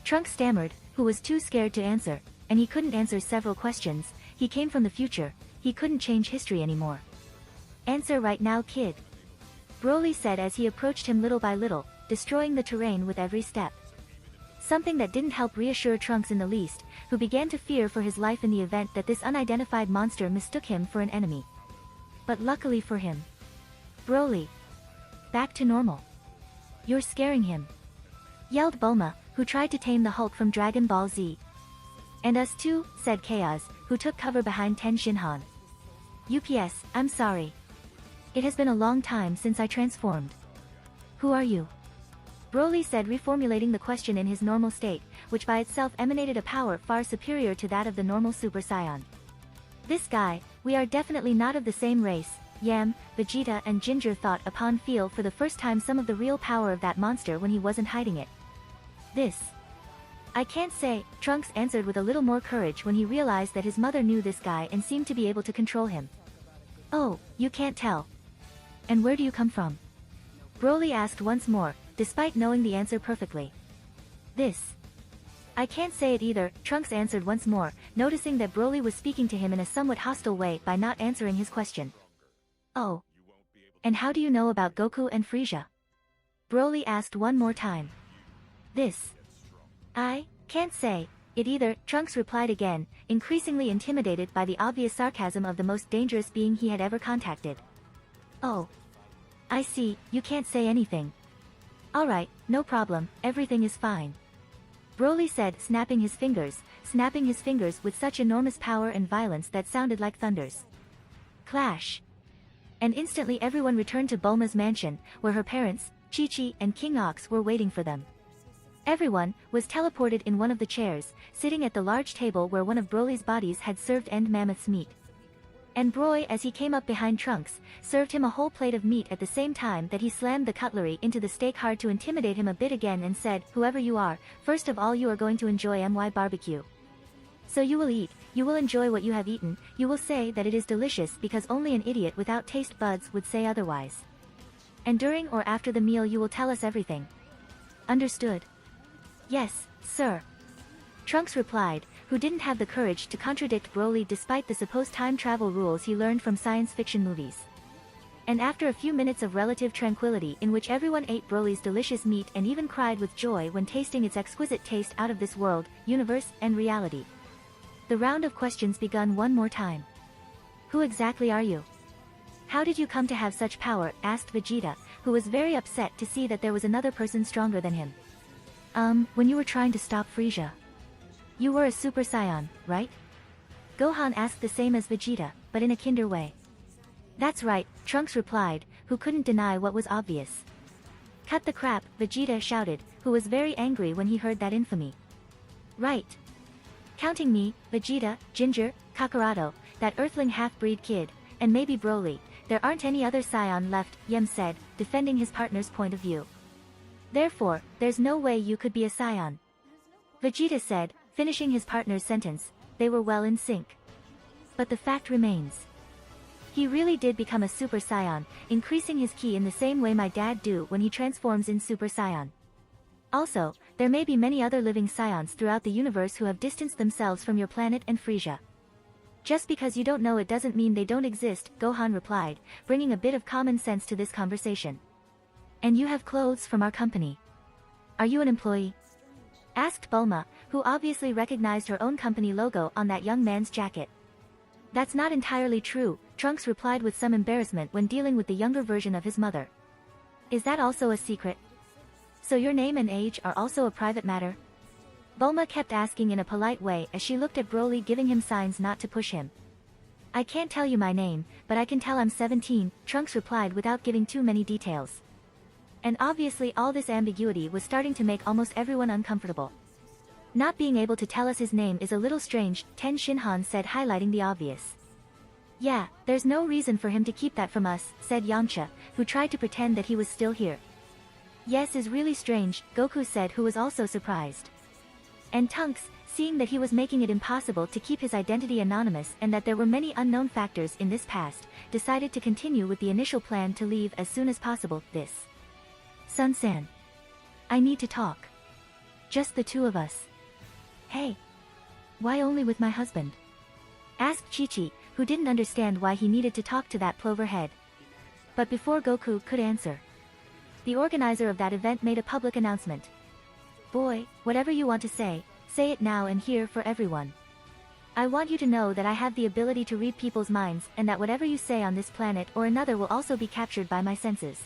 Trunks stammered, who was too scared to answer, and he couldn't answer several questions, he came from the future, he couldn't change history anymore. Answer right now, kid. Broly said as he approached him little by little, destroying the terrain with every step. Something that didn't help reassure Trunks in the least, who began to fear for his life in the event that this unidentified monster mistook him for an enemy. But luckily for him, Broly. Back to normal. You're scaring him. Yelled Bulma, who tried to tame the Hulk from Dragon Ball Z. And us too, said Chaos, who took cover behind Ten Shinhan. UPS, I'm sorry. It has been a long time since I transformed. Who are you? Broly said, reformulating the question in his normal state, which by itself emanated a power far superior to that of the normal Super Saiyan. This guy, we are definitely not of the same race. Yam, Vegeta and Ginger thought upon feel for the first time some of the real power of that monster when he wasn't hiding it. This. I can't say, Trunks answered with a little more courage when he realized that his mother knew this guy and seemed to be able to control him. Oh, you can't tell. And where do you come from? Broly asked once more, despite knowing the answer perfectly. This. I can't say it either, Trunks answered once more, noticing that Broly was speaking to him in a somewhat hostile way by not answering his question. Oh. And how do you know about Goku and Frieza? Broly asked one more time. This. I can't say it either, Trunks replied again, increasingly intimidated by the obvious sarcasm of the most dangerous being he had ever contacted. Oh. I see, you can't say anything. Alright, no problem, everything is fine. Broly said, snapping his fingers, snapping his fingers with such enormous power and violence that sounded like thunders. Clash! And instantly everyone returned to Bulma's mansion, where her parents, Chi-Chi and King Ox were waiting for them. Everyone was teleported in one of the chairs, sitting at the large table where one of Broly's bodies had served End Mammoth's meat. And Broly, as he came up behind Trunks, served him a whole plate of meat at the same time that he slammed the cutlery into the steak hard to intimidate him a bit again and said, "Whoever you are, first of all you are going to enjoy my barbecue. So you will eat, you will enjoy what you have eaten, you will say that it is delicious because only an idiot without taste buds would say otherwise. And during or after the meal you will tell us everything. Understood?" "Yes, sir," Trunks replied, who didn't have the courage to contradict Broly despite the supposed time travel rules he learned from science fiction movies. And after a few minutes of relative tranquility in which everyone ate Broly's delicious meat and even cried with joy when tasting its exquisite taste out of this world, universe, and reality, the round of questions begun one more time. "Who exactly are you? How did you come to have such power?" asked Vegeta, who was very upset to see that there was another person stronger than him. When you were trying to stop Frieza. You were a Super Saiyan, right?" Gohan asked the same as Vegeta, but in a kinder way. "That's right," Trunks replied, who couldn't deny what was obvious. "Cut the crap," Vegeta shouted, who was very angry when he heard that infamy. "Right. Counting me, Vegeta, Ginger, Kakaroto, that Earthling half-breed kid, and maybe Broly, there aren't any other Saiyan left," Yem said, defending his partner's point of view. "Therefore, there's no way you could be a Saiyan," Vegeta said, finishing his partner's sentence. They were well in sync. "But the fact remains. He really did become a Super Saiyan, increasing his ki in the same way my dad do when he transforms in Super Saiyan. Also, there may be many other living Saiyans throughout the universe who have distanced themselves from your planet and Frieza. Just because you don't know it doesn't mean they don't exist," Gohan replied, bringing a bit of common sense to this conversation. "And you have clothes from our company. Are you an employee?" asked Bulma, who obviously recognized her own company logo on that young man's jacket. "That's not entirely true," Trunks replied with some embarrassment when dealing with the younger version of his mother. "Is that also a secret? So your name and age are also a private matter?" Bulma kept asking in a polite way as she looked at Broly, giving him signs not to push him. "I can't tell you my name, but I can tell I'm 17, Trunks replied without giving too many details. And obviously all this ambiguity was starting to make almost everyone uncomfortable. "Not being able to tell us his name is a little strange," Ten Shinhan said, highlighting the obvious. "Yeah, there's no reason for him to keep that from us," said Yamcha, who tried to pretend that he was still here. "Yes, is really strange," Goku said, who was also surprised. And Trunks, seeing that he was making it impossible to keep his identity anonymous and that there were many unknown factors in this past, decided to continue with the initial plan to leave as soon as possible. "This. Sun-san. I need to talk. Just the two of us." "Hey. Why only with my husband?" asked Chi-Chi, who didn't understand why he needed to talk to that plover head. But before Goku could answer, the organizer of that event made a public announcement. "Boy, whatever you want to say it now and here for everyone. I want you to know that I have the ability to read people's minds and that whatever you say on this planet or another will also be captured by my senses.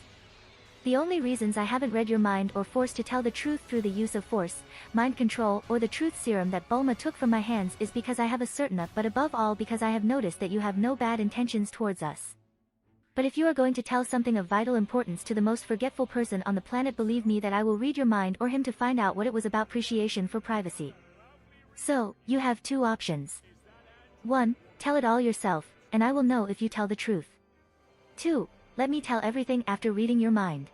The only reasons I haven't read your mind or forced to tell the truth through the use of force, mind control or the truth serum that Bulma took from my hands is because I have a certain but above all because I have noticed that you have no bad intentions towards us. But if you are going to tell something of vital importance to the most forgetful person on the planet, believe me that I will read your mind or him to find out what it was about. Appreciation for privacy. So, you have two options. 1. Tell it all yourself, and I will know if you tell the truth. 2. Let me tell everything after reading your mind.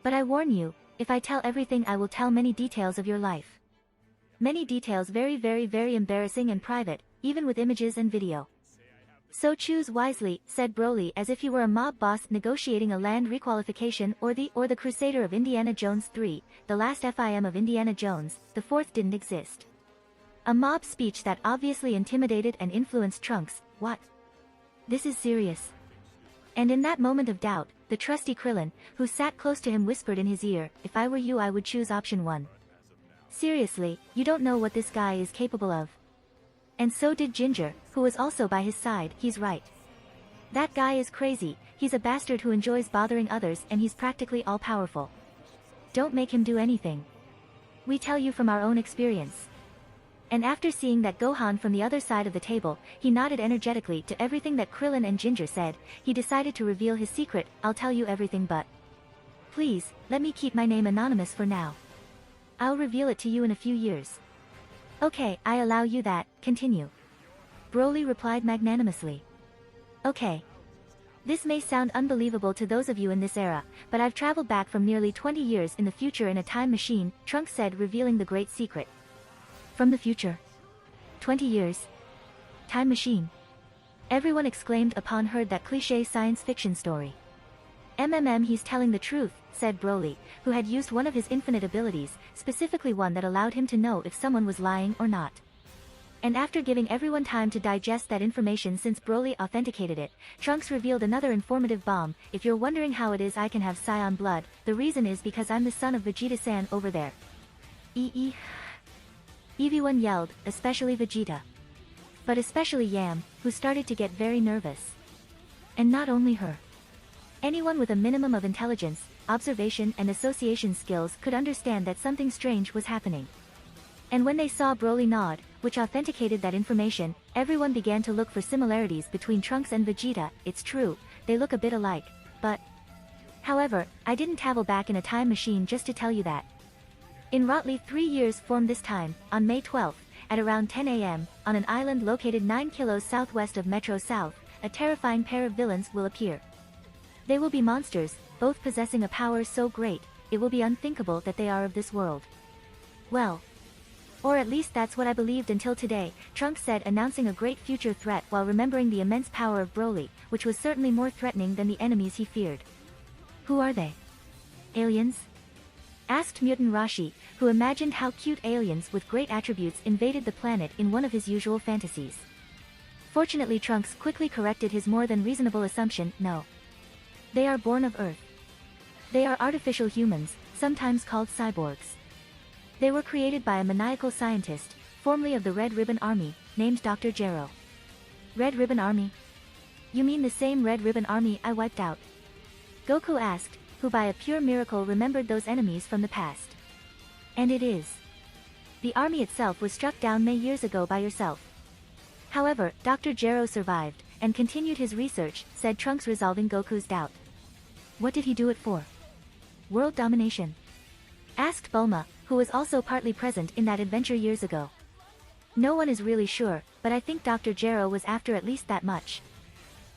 But I warn you, if I tell everything I will tell many details of your life. Many details, very very embarrassing and private, even with images and video. So choose wisely," said Broly as if he were a mob boss negotiating a land requalification or the Crusader of Indiana Jones 3, the last film of Indiana Jones, the fourth didn't exist. A mob speech that obviously intimidated and influenced Trunks. What? This is serious. And in that moment of doubt, the trusty Krillin, who sat close to him, whispered in his ear, "If I were you I would choose option 1. Seriously, you don't know what this guy is capable of." And so did Ginger, who was also by his side. "He's right. That guy is crazy, he's a bastard who enjoys bothering others and he's practically all-powerful. Don't make him do anything. We tell you from our own experience." And after seeing that Gohan from the other side of the table, he nodded energetically to everything that Krillin and Ginger said. He decided to reveal his secret. I'll tell you everything, but please, let me keep my name anonymous for now. I'll reveal it to you in a few years. Okay, I allow you that, continue. Broly replied magnanimously. Okay. This may sound unbelievable to those of you in this era, but I've traveled back from nearly 20 years in the future in a time machine, Trunks said, revealing the great secret. From the future? 20 years? Time machine? Everyone exclaimed upon heard that cliché science fiction story. He's telling the truth, said Broly, who had used one of his infinite abilities, specifically one that allowed him to know if someone was lying or not. And after giving everyone time to digest that information since Broly authenticated it, Trunks revealed another informative bomb. If you're wondering how it is I can have Saiyan blood, the reason is because I'm the son of Vegeta-san over there. Everyone yelled, especially Vegeta. But especially Yam, who started to get very nervous. And not only her. Anyone with a minimum of intelligence, observation and association skills could understand that something strange was happening. And when they saw Broly nod, which authenticated that information, everyone began to look for similarities between Trunks and Vegeta. It's true, they look a bit alike, but... However, I didn't travel back in a time machine just to tell you that. In roughly 3 years from this time, on May 12th, at around 10 a.m., on an island located 9 kilos southwest of Metro South, a terrifying pair of villains will appear. They will be monsters, both possessing a power so great, it will be unthinkable that they are of this world. Well, or at least that's what I believed until today, Trunks said, announcing a great future threat while remembering the immense power of Broly, which was certainly more threatening than the enemies he feared. Who are they? Aliens? Asked Mutant Rashi, who imagined how cute aliens with great attributes invaded the planet in one of his usual fantasies. Fortunately, Trunks quickly corrected his more than reasonable assumption. No. They are born of Earth. They are artificial humans, sometimes called cyborgs. They were created by a maniacal scientist, formerly of the Red Ribbon Army, named Dr. Gero. Red Ribbon Army? You mean the same Red Ribbon Army I wiped out? Goku asked, who by a pure miracle remembered those enemies from the past. And it is. The army itself was struck down many years ago by yourself. However, Dr. Gero survived, and continued his research, said Trunks, resolving Goku's doubt. What did he do it for? World domination? Asked Bulma, who was also partly present in that adventure years ago. No one is really sure, but I think Dr. Gero was after at least that much.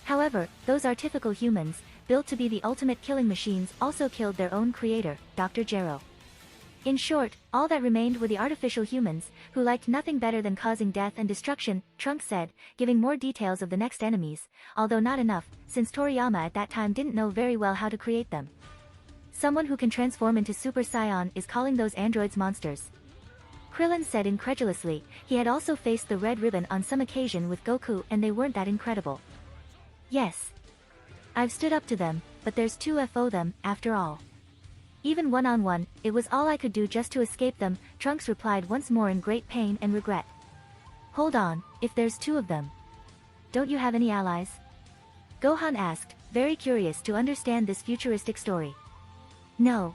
However, those artificial humans, built to be the ultimate killing machines, also killed their own creator, Dr. Gero. In short, all that remained were the artificial humans, who liked nothing better than causing death and destruction, Trunks said, giving more details of the next enemies, although not enough, since Toriyama at that time didn't know very well how to create them. Someone who can transform into Super Saiyan is calling those androids monsters. Krillin said incredulously. He had also faced the Red Ribbon on some occasion with Goku and they weren't that incredible. Yes. I've stood up to them, but there's 2 them, after all. Even one-on-one, it was all I could do just to escape them, Trunks replied once more in great pain and regret. Hold on, if there's 2 of them. Don't you have any allies? Gohan asked, very curious to understand this futuristic story. No.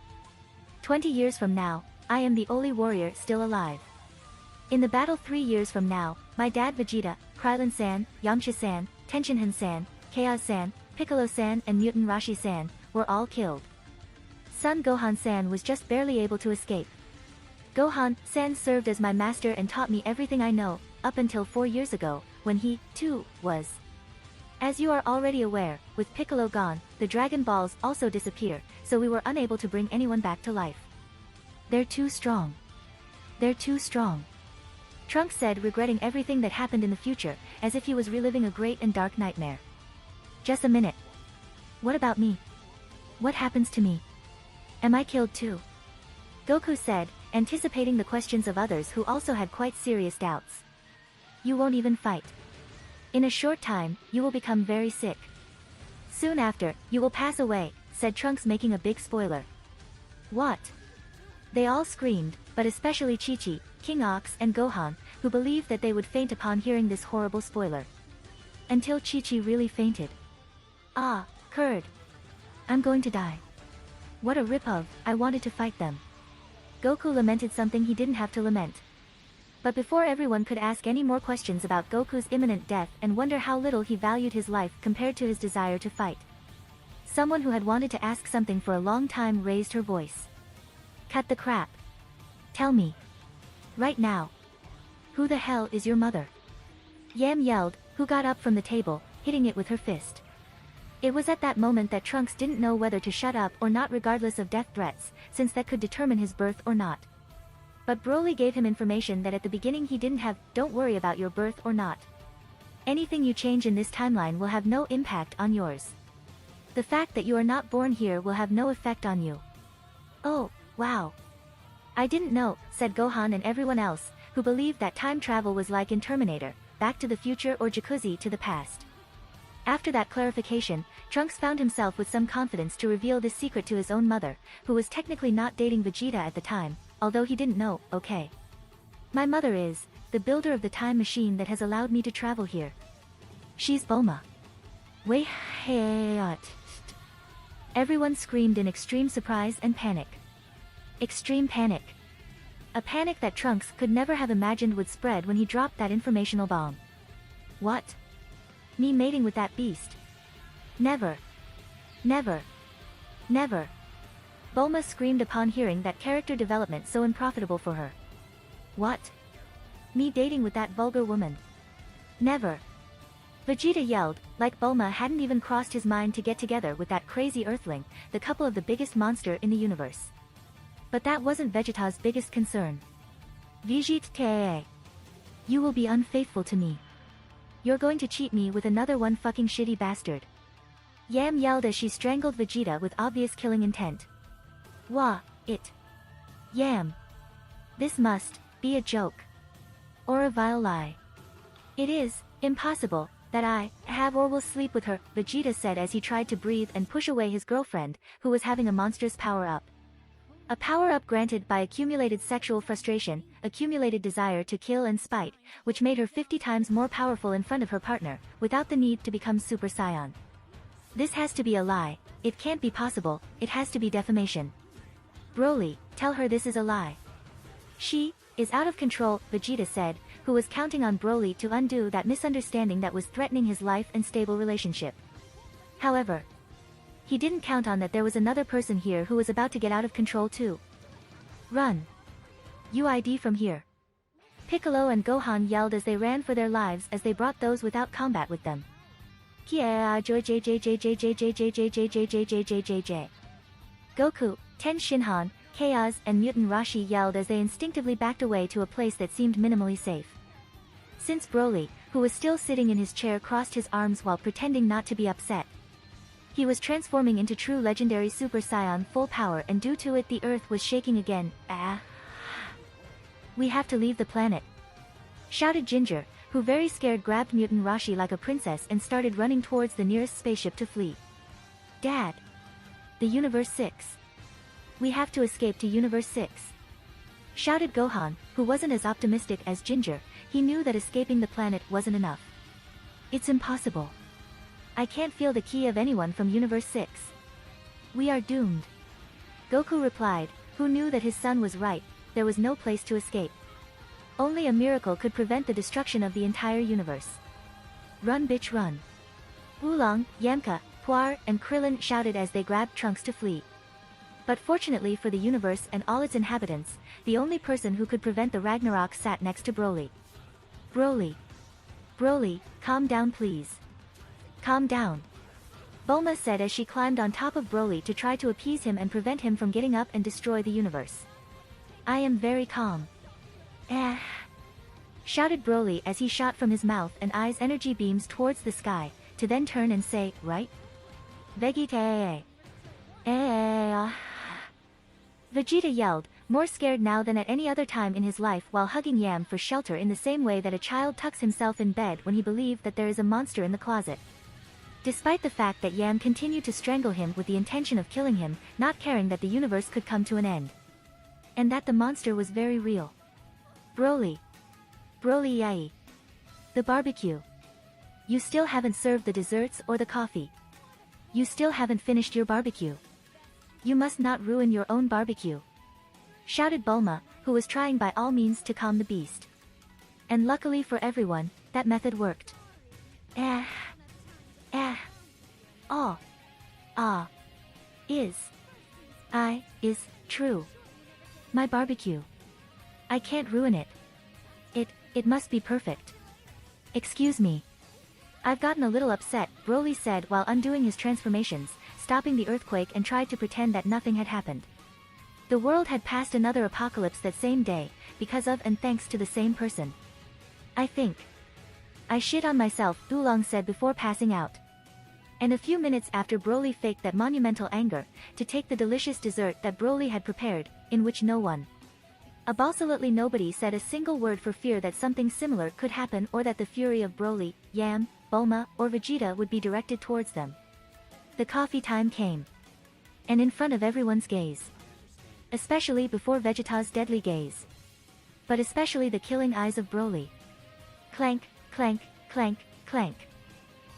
20 years from now, I am the only warrior still alive. In the battle 3 years from now, my dad Vegeta, Krillin-san, Yamcha-san, Tenshinhan-san, Chaos-san, Piccolo-san and Mutant Rashi-san, were all killed. Son Gohan-san was just barely able to escape. Gohan-san served as my master and taught me everything I know, up until 4 years ago, when he, too, was. As you are already aware, with Piccolo gone, the Dragon Balls also disappear, so we were unable to bring anyone back to life. They're too strong. They're too strong. Trunks said, regretting everything that happened in the future, as if he was reliving a great and dark nightmare. Just a minute. What about me? What happens to me? Am I killed too? Goku said, anticipating the questions of others who also had quite serious doubts. You won't even fight. In a short time, you will become very sick. Soon after, you will pass away, said Trunks, making a big spoiler. What? They all screamed, but especially Chi-Chi, King Ox and Gohan, who believed that they would faint upon hearing this horrible spoiler. Until Chi-Chi really fainted. Ah, Kurd. I'm going to die. What a rip-off, I wanted to fight them. Goku lamented something he didn't have to lament. But before everyone could ask any more questions about Goku's imminent death and wonder how little he valued his life compared to his desire to fight, someone who had wanted to ask something for a long time raised her voice. Cut the crap. Tell me. Right now. Who the hell is your mother? Yam yelled, who got up from the table, hitting it with her fist. It was at that moment that Trunks didn't know whether to shut up or not regardless of death threats, since that could determine his birth or not. But Broly gave him information that at the beginning he didn't have. Don't worry about your birth or not. Anything you change in this timeline will have no impact on yours. The fact that you are not born here will have no effect on you. Oh, wow. I didn't know, said Gohan and everyone else, who believed that time travel was like in Terminator, Back to the Future or Jacuzzi to the Past. After that clarification, Trunks found himself with some confidence to reveal this secret to his own mother, who was technically not dating Vegeta at the time, although he didn't know. Okay. My mother is the builder of the time machine that has allowed me to travel here. She's Bulma. Wait, everyone screamed in extreme surprise and panic. Extreme panic. A panic that Trunks could never have imagined would spread when he dropped that informational bomb. What? Me mating with that beast? Never. Never. Never. Bulma screamed upon hearing that character development so unprofitable for her. What? Me dating with that vulgar woman? Never. Vegeta yelled, like Bulma hadn't even crossed his mind to get together with that crazy Earthling, the couple of the biggest monster in the universe. But that wasn't Vegeta's biggest concern. Vegeta, you will be unfaithful to me. You're going to cheat me with another one fucking shitty bastard. Yam yelled as she strangled Vegeta with obvious killing intent. Wah, it. Yam. This must be a joke. Or a vile lie. It is impossible that I have or will sleep with her, Vegeta said as he tried to breathe and push away his girlfriend, who was having a monstrous power-up. A power-up granted by accumulated sexual frustration, accumulated desire to kill and spite, which made her 50 times more powerful in front of her partner, without the need to become Super Saiyan. This has to be a lie. It can't be possible. It has to be defamation. Broly, tell her this is a lie. She is out of control, Vegeta said, who was counting on Broly to undo that misunderstanding that was threatening his life and stable relationship. However, he didn't count on that there was another person here who was about to get out of control too. Run. UID from here. Piccolo and Gohan yelled as they ran for their lives as they brought those without combat with them. Goku, Ten Shinhan, Chaos and Mutant Rashi yelled as they instinctively backed away to a place that seemed minimally safe. Since Broly, who was still sitting in his chair, crossed his arms while pretending not to be upset. He was transforming into true legendary Super Saiyan full power, and due to it the earth was shaking again. We have to leave the planet, shouted Ginger, who very scared grabbed Mutant Rashi like a princess and started running towards the nearest spaceship to flee. Dad! The Universe 6. We have to escape to Universe 6. Shouted Gohan, who wasn't as optimistic as Ginger. He knew that escaping the planet wasn't enough. It's impossible. I can't feel the ki of anyone from Universe 6. We are doomed. Goku replied, who knew that his son was right. There was no place to escape. Only a miracle could prevent the destruction of the entire universe. Run bitch run. Oolong, Yamcha, Puar, and Krillin shouted as they grabbed Trunks to flee. But fortunately for the universe and all its inhabitants, the only person who could prevent the Ragnarok sat next to Broly. Broly. Broly, calm down please. Calm down. Bulma said as she climbed on top of Broly to try to appease him and prevent him from getting up and destroy the universe. I am very calm. Shouted Broly as he shot from his mouth and eyes energy beams towards the sky, to then turn and say, right? Vegeta. Vegeta yelled, more scared now than at any other time in his life, while hugging Yam for shelter in the same way that a child tucks himself in bed when he believes that there is a monster in the closet. Despite the fact that Yam continued to strangle him with the intention of killing him, not caring that the universe could come to an end. And that the monster was very real. Broly. Broly yai. The barbecue. You still haven't served the desserts or the coffee. You still haven't finished your barbecue. You must not ruin your own barbecue. Shouted Bulma, who was trying by all means to calm the beast. And luckily for everyone, that method worked. All. Is true. My barbecue. I can't ruin it. It must be perfect. Excuse me. I've gotten a little upset, Broly said while undoing his transformations, stopping the earthquake and tried to pretend that nothing had happened. The world had passed another apocalypse that same day, because of and thanks to the same person. I think I shit on myself, Oolong said before passing out. And a few minutes after Broly faked that monumental anger, to take the delicious dessert that Broly had prepared, in which no one, absolutely nobody said a single word for fear that something similar could happen or that the fury of Broly, Yam, Bulma, or Vegeta would be directed towards them. The coffee time came. And in front of everyone's gaze. Especially before Vegeta's deadly gaze. But especially the killing eyes of Broly. Clank, clank, clank, clank.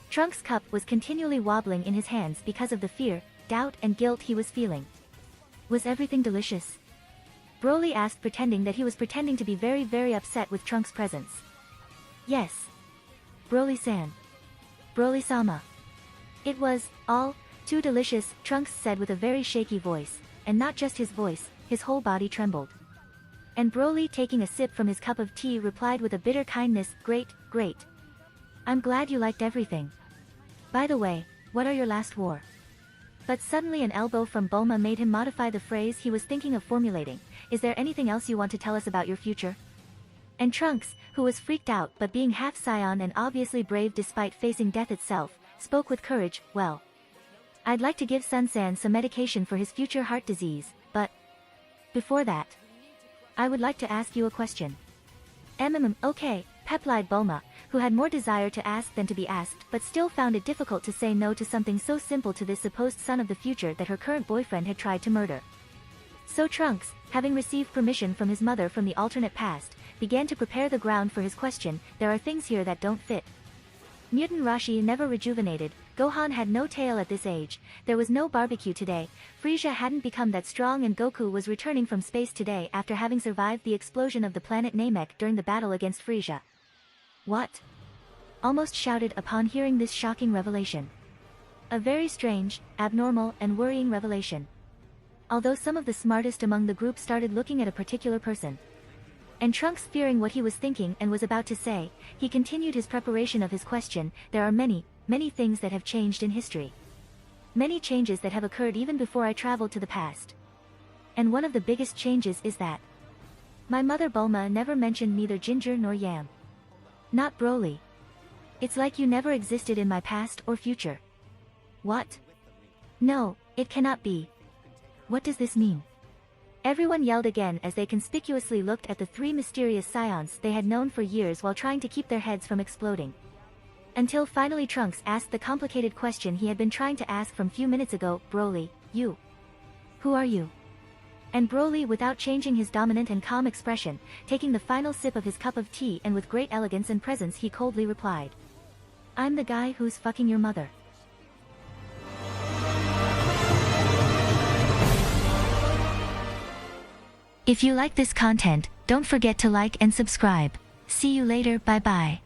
Trunks' cup was continually wobbling in his hands because of the fear, doubt and guilt he was feeling. Was everything delicious? Broly asked, pretending that he was pretending to be very very upset with Trunks' presence. Yes. Broly-san. Broly-sama. It was, all, too delicious, Trunks said with a very shaky voice, and not just his voice, his whole body trembled. And Broly, taking a sip from his cup of tea, replied with a bitter kindness, great, great. I'm glad you liked everything. By the way, what are your last war? But suddenly an elbow from Bulma made him modify the phrase he was thinking of formulating. Is there anything else you want to tell us about your future? And Trunks, who was freaked out but being half Saiyan and obviously brave despite facing death itself, spoke with courage, well. I'd like to give Sun-san some medication for his future heart disease, but before that, I would like to ask you a question. Okay, replied Bulma, who had more desire to ask than to be asked but still found it difficult to say no to something so simple to this supposed son of the future that her current boyfriend had tried to murder. So Trunks, having received permission from his mother from the alternate past, began to prepare the ground for his question. There are things here that don't fit. Mutant Rashi never rejuvenated, Gohan had no tail at this age, there was no barbecue today, Frieza hadn't become that strong, and Goku was returning from space today after having survived the explosion of the planet Namek during the battle against Frieza. What? Almost shouted upon hearing this shocking revelation. A very strange, abnormal, and worrying revelation. Although some of the smartest among the group started looking at a particular person. And Trunks, fearing what he was thinking and was about to say, he continued his preparation of his question. There are many, many things that have changed in history. Many changes that have occurred even before I traveled to the past. And one of the biggest changes is that my mother Bulma never mentioned neither Ginger nor Yam. Not Broly. It's like you never existed in my past or future. What? No, it cannot be. What does this mean? Everyone yelled again as they conspicuously looked at the three mysterious Scions they had known for years while trying to keep their heads from exploding. Until finally Trunks asked the complicated question he had been trying to ask from few minutes ago, Broly, you. Who are you? And Broly, without changing his dominant and calm expression, taking the final sip of his cup of tea and with great elegance and presence, he coldly replied. I'm the guy who's fucking your mother. If you like this content, don't forget to like and subscribe. See you later, bye bye.